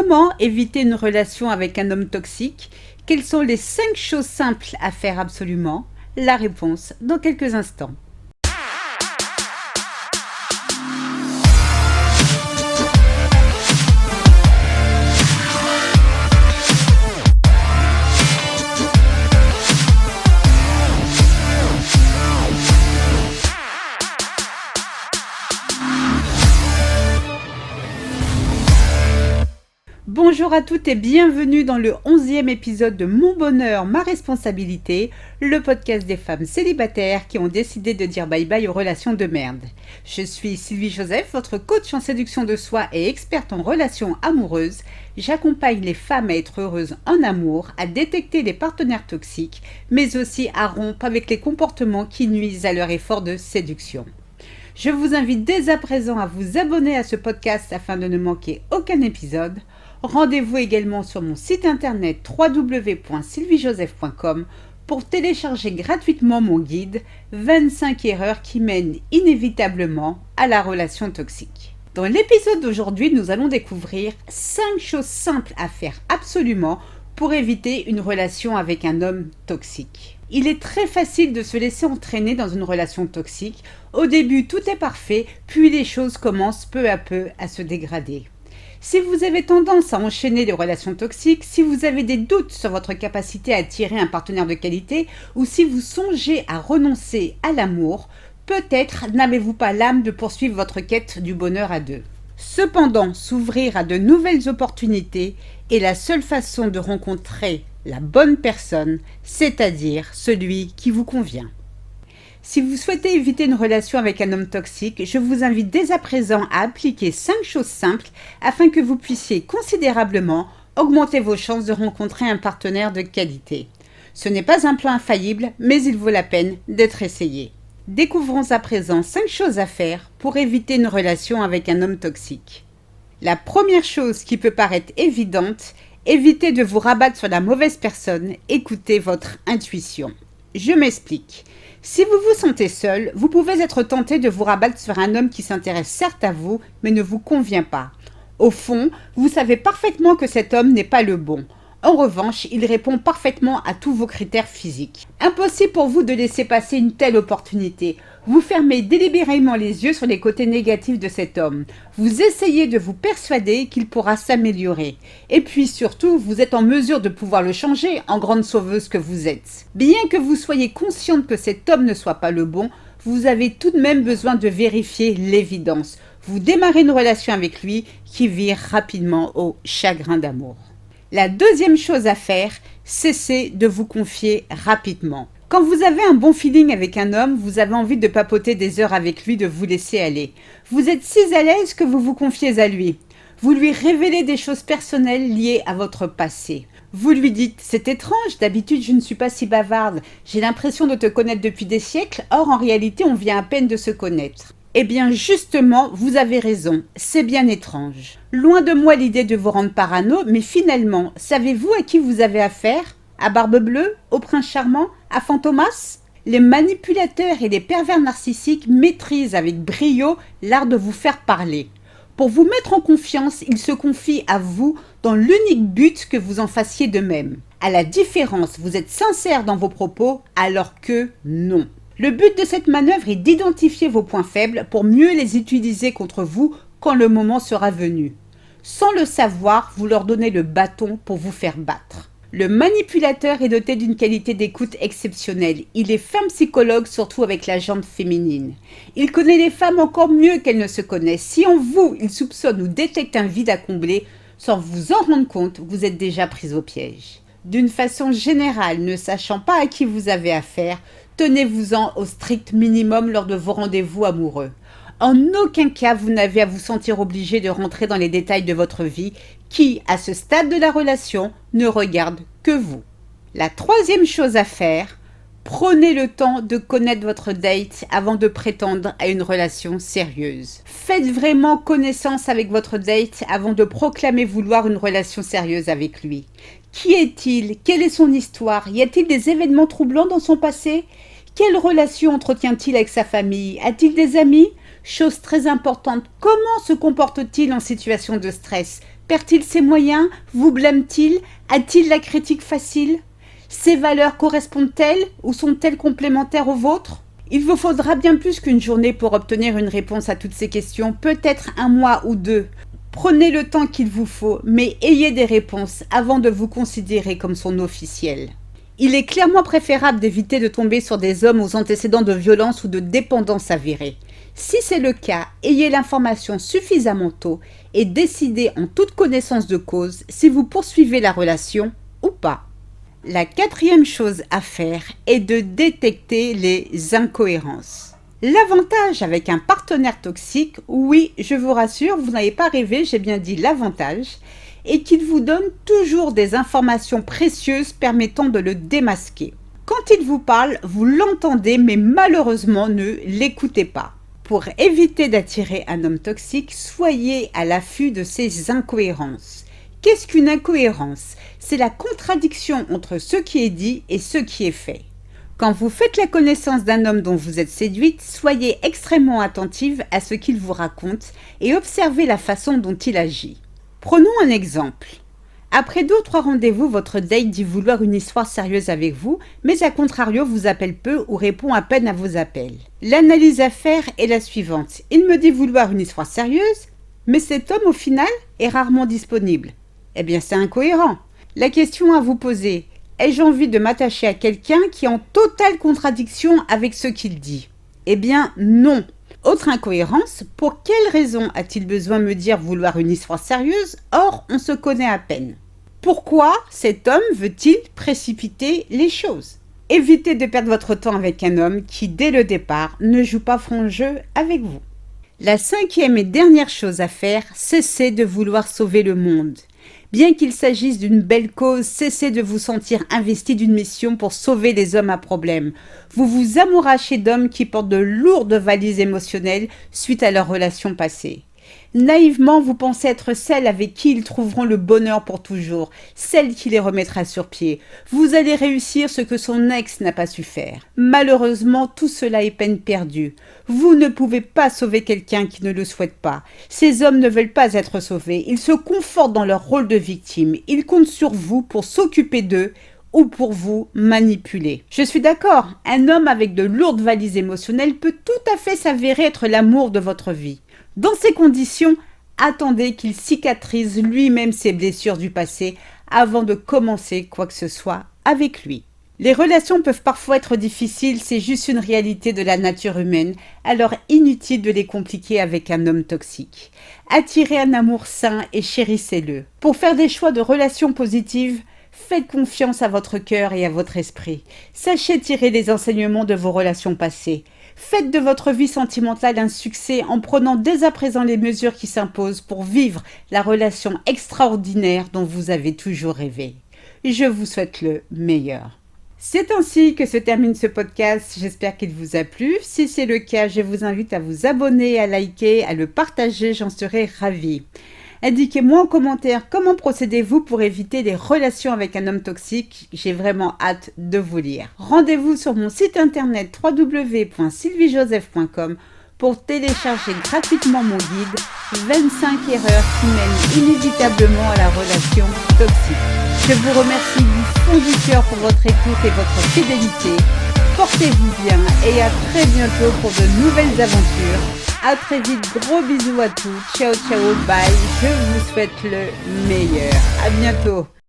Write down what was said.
Comment éviter une relation avec un homme toxique? Quelles sont les 5 choses simples à faire absolument? La réponse dans quelques instants. Bonjour à toutes et bienvenue dans le 11e épisode de Mon bonheur, ma responsabilité, le podcast des femmes célibataires qui ont décidé de dire bye bye aux relations de merde. Je suis Sylvie Joseph, votre coach en séduction de soi et experte en relations amoureuses. J'accompagne les femmes à être heureuses en amour, à détecter les partenaires toxiques, mais aussi à rompre avec les comportements qui nuisent à leur effort de séduction. Je vous invite dès à présent à vous abonner à ce podcast afin de ne manquer aucun épisode. Rendez-vous également sur mon site internet www.sylviejoseph.com pour télécharger gratuitement mon guide 25 erreurs qui mènent inévitablement à la relation toxique. Dans l'épisode d'aujourd'hui, nous allons découvrir 5 choses simples à faire absolument pour éviter une relation avec un homme toxique. Il est très facile de se laisser entraîner dans une relation toxique. Au début, tout est parfait, puis les choses commencent peu à peu à se dégrader. Si vous avez tendance à enchaîner les relations toxiques, si vous avez des doutes sur votre capacité à attirer un partenaire de qualité ou si vous songez à renoncer à l'amour, peut-être n'avez-vous pas l'âme de poursuivre votre quête du bonheur à deux. Cependant, s'ouvrir à de nouvelles opportunités est la seule façon de rencontrer la bonne personne, c'est-à-dire celui qui vous convient. Si vous souhaitez éviter une relation avec un homme toxique, je vous invite dès à présent à appliquer 5 choses simples afin que vous puissiez considérablement augmenter vos chances de rencontrer un partenaire de qualité. Ce n'est pas un plan infaillible, mais il vaut la peine d'être essayé. Découvrons à présent 5 choses à faire pour éviter une relation avec un homme toxique. La première chose qui peut paraître évidente, évitez de vous rabattre sur la mauvaise personne, écoutez votre intuition. Je m'explique. Si vous vous sentez seul, vous pouvez être tenté de vous rabattre sur un homme qui s'intéresse certes à vous, mais ne vous convient pas. Au fond, vous savez parfaitement que cet homme n'est pas le bon. En revanche, il répond parfaitement à tous vos critères physiques. Impossible pour vous de laisser passer une telle opportunité. Vous fermez délibérément les yeux sur les côtés négatifs de cet homme. Vous essayez de vous persuader qu'il pourra s'améliorer. Et puis surtout, vous êtes en mesure de pouvoir le changer en grande sauveuse que vous êtes. Bien que vous soyez consciente que cet homme ne soit pas le bon, vous avez tout de même besoin de vérifier l'évidence. Vous démarrez une relation avec lui qui vire rapidement au chagrin d'amour. La deuxième chose à faire, cessez de vous confier rapidement. Quand vous avez un bon feeling avec un homme, vous avez envie de papoter des heures avec lui, de vous laisser aller. Vous êtes si à l'aise que vous vous confiez à lui. Vous lui révélez des choses personnelles liées à votre passé. Vous lui dites « C'est étrange, d'habitude je ne suis pas si bavarde. J'ai l'impression de te connaître depuis des siècles, or en réalité on vient à peine de se connaître. » Eh bien justement, vous avez raison, c'est bien étrange. Loin de moi l'idée de vous rendre parano, mais finalement, savez-vous à qui vous avez affaire? À Barbe Bleue? Au Prince Charmant? À Fantomas? Les manipulateurs et les pervers narcissiques maîtrisent avec brio l'art de vous faire parler. Pour vous mettre en confiance, ils se confient à vous dans l'unique but que vous en fassiez de même. À la différence, vous êtes sincère dans vos propos, alors que non. Le but de cette manœuvre est d'identifier vos points faibles pour mieux les utiliser contre vous quand le moment sera venu. Sans le savoir, vous leur donnez le bâton pour vous faire battre. Le manipulateur est doté d'une qualité d'écoute exceptionnelle. Il est femme psychologue, surtout avec la jante féminine. Il connaît les femmes encore mieux qu'elles ne se connaissent. Si en vous, il soupçonne ou détecte un vide à combler, sans vous en rendre compte, vous êtes déjà prise au piège. D'une façon générale, ne sachant pas à qui vous avez affaire, tenez-vous-en au strict minimum lors de vos rendez-vous amoureux. En aucun cas, vous n'avez à vous sentir obligé de rentrer dans les détails de votre vie qui, à ce stade de la relation, ne regarde que vous. La troisième chose à faire, prenez le temps de connaître votre date avant de prétendre à une relation sérieuse. Faites vraiment connaissance avec votre date avant de proclamer vouloir une relation sérieuse avec lui. Qui est-il? Quelle est son histoire? Y a-t-il des événements troublants dans son passé? Quelle relation entretient-il avec sa famille? A-t-il des amis? Chose très importante, comment se comporte-t-il en situation de stress? Perd-il ses moyens? Vous blâme-t-il? A-t-il la critique facile? Ses valeurs correspondent-elles ou sont-elles complémentaires aux vôtres? Il vous faudra bien plus qu'une journée pour obtenir une réponse à toutes ces questions, peut-être un mois ou deux. Prenez le temps qu'il vous faut, mais ayez des réponses avant de vous considérer comme son officiel. Il est clairement préférable d'éviter de tomber sur des hommes aux antécédents de violence ou de dépendance avérée. Si c'est le cas, ayez l'information suffisamment tôt et décidez en toute connaissance de cause si vous poursuivez la relation ou pas. La quatrième chose à faire est de détecter les incohérences. L'avantage avec un partenaire toxique, oui, je vous rassure, vous n'avez pas rêvé, j'ai bien dit l'avantage, est qu'il vous donne toujours des informations précieuses permettant de le démasquer. Quand il vous parle, vous l'entendez, mais malheureusement ne l'écoutez pas. Pour éviter d'attirer un homme toxique, soyez à l'affût de ces incohérences. Qu'est-ce qu'une incohérence? C'est la contradiction entre ce qui est dit et ce qui est fait. Quand vous faites la connaissance d'un homme dont vous êtes séduite, soyez extrêmement attentive à ce qu'il vous raconte et observez la façon dont il agit. Prenons un exemple. Après 2 ou 3 rendez-vous, votre date dit vouloir une histoire sérieuse avec vous, mais à contrario vous appelle peu ou répond à peine à vos appels. L'analyse à faire est la suivante. Il me dit vouloir une histoire sérieuse, mais cet homme au final est rarement disponible. Eh bien c'est incohérent. La question à vous poser, ai-je envie de m'attacher à quelqu'un qui est en totale contradiction avec ce qu'il dit? Eh bien non. Autre incohérence, pour quelle raison a-t-il besoin de me dire vouloir une histoire sérieuse, or on se connaît à peine? Pourquoi cet homme veut-il précipiter les choses? Évitez de perdre votre temps avec un homme qui, dès le départ, ne joue pas franc jeu avec vous. La 5e et dernière chose à faire, cessez de vouloir sauver le monde. Bien qu'il s'agisse d'une belle cause, cessez de vous sentir investi d'une mission pour sauver les hommes à problème. Vous vous amourachez d'hommes qui portent de lourdes valises émotionnelles suite à leurs relations passées. Naïvement, vous pensez être celle avec qui ils trouveront le bonheur pour toujours, celle qui les remettra sur pied. Vous allez réussir ce que son ex n'a pas su faire. Malheureusement, tout cela est peine perdue. Vous ne pouvez pas sauver quelqu'un qui ne le souhaite pas. Ces hommes ne veulent pas être sauvés. Ils se confortent dans leur rôle de victime. Ils comptent sur vous pour s'occuper d'eux ou pour vous manipuler. Je suis d'accord, un homme avec de lourdes valises émotionnelles peut tout à fait s'avérer être l'amour de votre vie. Dans ces conditions, attendez qu'il cicatrise lui-même ses blessures du passé avant de commencer quoi que ce soit avec lui. Les relations peuvent parfois être difficiles, c'est juste une réalité de la nature humaine, alors inutile de les compliquer avec un homme toxique. Attirez un amour sain et chérissez-le. Pour faire des choix de relations positives, faites confiance à votre cœur et à votre esprit. Sachez tirer les enseignements de vos relations passées. Faites de votre vie sentimentale un succès en prenant dès à présent les mesures qui s'imposent pour vivre la relation extraordinaire dont vous avez toujours rêvé. Je vous souhaite le meilleur. C'est ainsi que se termine ce podcast. J'espère qu'il vous a plu. Si c'est le cas, je vous invite à vous abonner, à liker, à le partager. J'en serai ravie. Indiquez-moi en commentaire comment procédez-vous pour éviter les relations avec un homme toxique. J'ai vraiment hâte de vous lire. Rendez-vous sur mon site internet www.sylviejoseph.com pour télécharger gratuitement mon guide 25 erreurs qui mènent inévitablement à la relation toxique. Je vous remercie du fond du cœur pour votre écoute et votre fidélité. Portez-vous bien et à très bientôt pour de nouvelles aventures. À très vite, gros bisous à tous. Ciao, ciao, bye. Je vous souhaite le meilleur. À bientôt.